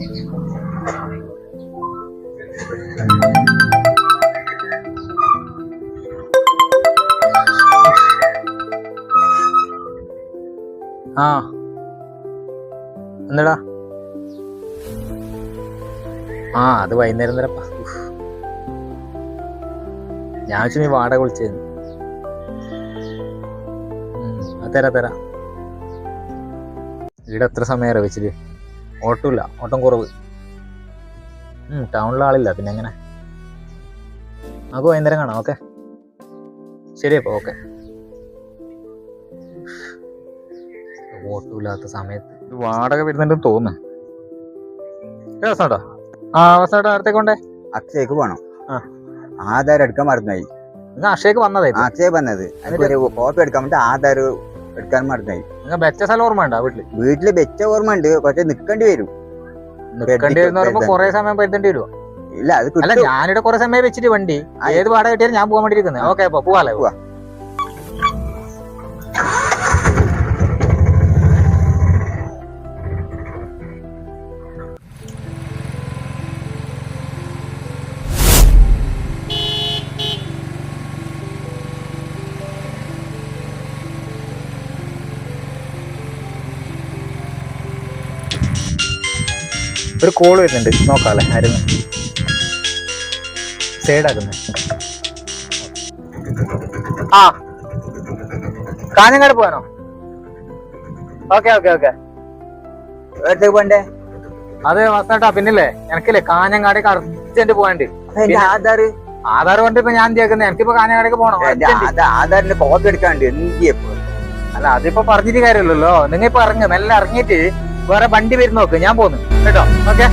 ആ എന്താടാ? ആ അത് വൈകുന്നേരം തരപ്പാ. ഞാൻ വെച്ചു നീ വാടക വിളിച്ചായിരുന്നു. അത് തരാം. ഇവിടെ എത്ര സമയം വെച്ചിട്ട്? ഓട്ടമില്ല, ഓട്ടം കുറവ്. ടൗണിൽ ആളില്ല, പിന്നെ എങ്ങനെ? നമുക്ക് വൈകുന്നേരം കാണാം. ഓക്കെ ശരി അപ്പോൾ. ഓക്കെ. ഓട്ടമില്ലാത്ത സമയത്ത് വാടക വരുന്നുണ്ടെന്ന് തോന്നുന്നു. അവസാനട്ടോ? ആ അവസാനം അടുത്തേക്ക് കൊണ്ടേ അക്ഷയക്ക് പോണം. ആധാർ എടുക്കാൻ മറന്നായി. അക്ഷയക്ക് വന്നതായി. അക്ഷയ വന്നത് കോപ്പി എടുക്കാൻ വേണ്ടി ആധാർ എടുക്കാൻ മറന്നായി. വെച്ച സ്ഥലം ഓർമ്മ ഉണ്ടോ? വീട്ടില് വെച്ച ഓർമ്മ ഉണ്ട്, പക്ഷെ നിക്കേണ്ടി വരും. നിക്കേണ്ടി വരുന്ന പറയുമ്പോ കൊറേ സമയം പരുത്തേണ്ടി വരുമോ? ഇല്ല, അത് അല്ല, ഞാനിവിടെ കൊറേ സമയം വെച്ചിട്ട് വണ്ടി ഏത് വാടക കിട്ടിയാലും ഞാൻ പോകാൻ വേണ്ടി ഇരിക്കുന്നത്. ഓക്കെ അപ്പൊ പോവാല്ലേ? പോവാ. ഒരു കോള് വരുന്നുണ്ട്, നോക്കാല്ലേ ആയിരുന്നു സൈഡാക്കുന്നത്. ആ കാഞ്ഞങ്ങാട് പോകാനോ? ഓക്കെ എടുത്തേക്ക് പോണ്ടേ? അത് മസ്താട്ടാ. പിന്നില്ലേ എനിക്കില്ലേ കാഞ്ഞങ്ങാടേക്ക് അർജന്റ് പോകാണ്ട്. ആധാർ കൊണ്ട് ഇപ്പൊ ഞാൻ ചേക്കുന്നത്, എനിക്കിപ്പോ കാഞ്ഞങ്ങാടേക്ക് പോകണം. ആധാറിന്റെ കോപ്പി എടുക്കാണ്ട് എന്ത്? അല്ല അതിപ്പോ പറഞ്ഞിട്ട് കാര്യമില്ലല്ലോ. നിങ്ങൾ ഇപ്പൊ ഇറങ്ങ്, മെല്ലെ ഇറങ്ങിയിട്ട് വേറെ വണ്ടി വരുന്ന നോക്ക്. ഞാൻ പോന്നു കേട്ടോ. ഓക്കെ.